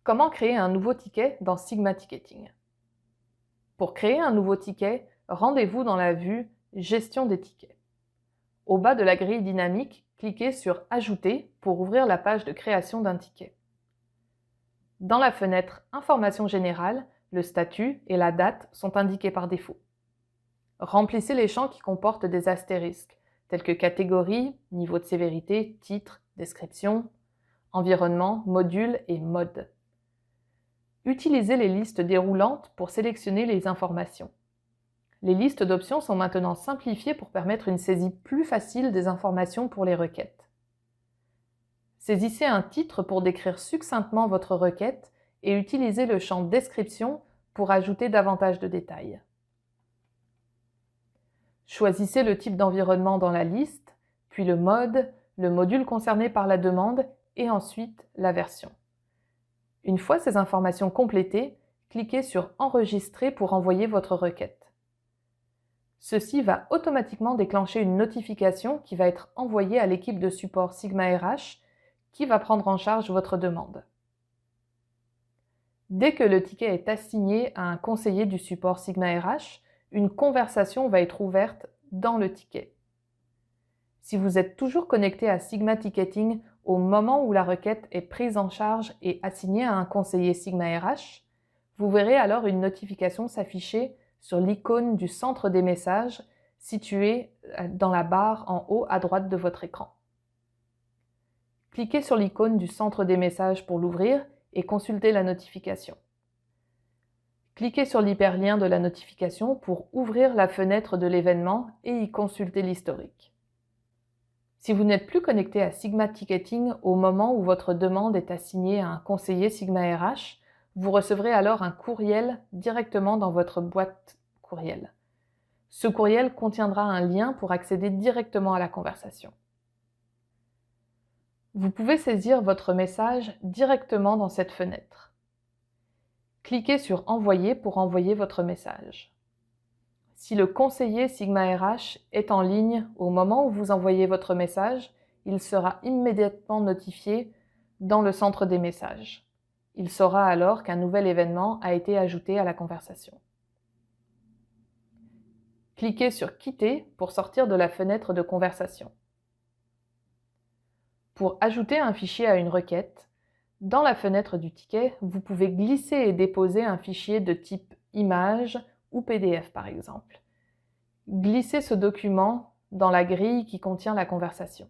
Comment créer un nouveau ticket dans Sigma Ticketing? Pour créer un nouveau ticket, rendez-vous dans la vue Gestion des tickets. Au bas de la grille dynamique, cliquez sur Ajouter pour ouvrir la page de création d'un ticket. Dans la fenêtre Informations générales, le statut et la date sont indiqués par défaut. Remplissez les champs qui comportent des astérisques, tels que catégorie, niveau de sévérité, titre, description, environnement, module et mode. Utilisez les listes déroulantes pour sélectionner les informations. Les listes d'options sont maintenant simplifiées pour permettre une saisie plus facile des informations pour les requêtes. Saisissez un titre pour décrire succinctement votre requête et utilisez le champ Description pour ajouter davantage de détails. Choisissez le type d'environnement dans la liste, puis le mode, le module concerné par la demande et ensuite la version. Une fois ces informations complétées, cliquez sur Enregistrer pour envoyer votre requête. Ceci va automatiquement déclencher une notification qui va être envoyée à l'équipe de support Sigma RH qui va prendre en charge votre demande. Dès que le ticket est assigné à un conseiller du support Sigma RH, une conversation va être ouverte dans le ticket. Si vous êtes toujours connecté à Sigma Ticketing au moment où la requête est prise en charge et assignée à un conseiller Sigma RH, vous verrez alors une notification s'afficher sur l'icône du centre des messages située dans la barre en haut à droite de votre écran. Cliquez sur l'icône du centre des messages pour l'ouvrir et consulter la notification. Cliquez sur l'hyperlien de la notification pour ouvrir la fenêtre de l'événement et y consulter l'historique. Si vous n'êtes plus connecté à Sigma Ticketing au moment où votre demande est assignée à un conseiller Sigma RH, vous recevrez alors un courriel directement dans votre boîte courriel. Ce courriel contiendra un lien pour accéder directement à la conversation. Vous pouvez saisir votre message directement dans cette fenêtre. Cliquez sur Envoyer pour envoyer votre message. Si le conseiller Sigma RH est en ligne au moment où vous envoyez votre message, il sera immédiatement notifié dans le centre des messages. Il saura alors qu'un nouvel événement a été ajouté à la conversation. Cliquez sur Quitter pour sortir de la fenêtre de conversation. Pour ajouter un fichier à une requête, dans la fenêtre du ticket, vous pouvez glisser et déposer un fichier de type image ou PDF par exemple. Glissez ce document dans la grille qui contient la conversation.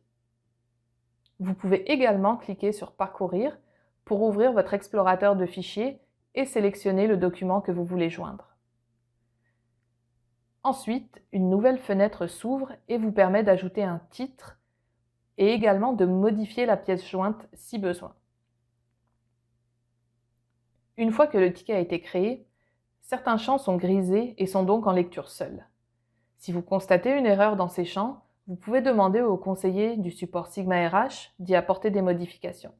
Vous pouvez également cliquer sur Parcourir pour ouvrir votre explorateur de fichiers et sélectionner le document que vous voulez joindre. Ensuite, une nouvelle fenêtre s'ouvre et vous permet d'ajouter un titre et également de modifier la pièce jointe si besoin. Une fois que le ticket a été créé, certains champs sont grisés et sont donc en lecture seule. Si vous constatez une erreur dans ces champs, vous pouvez demander au conseiller du support Sigma RH d'y apporter des modifications.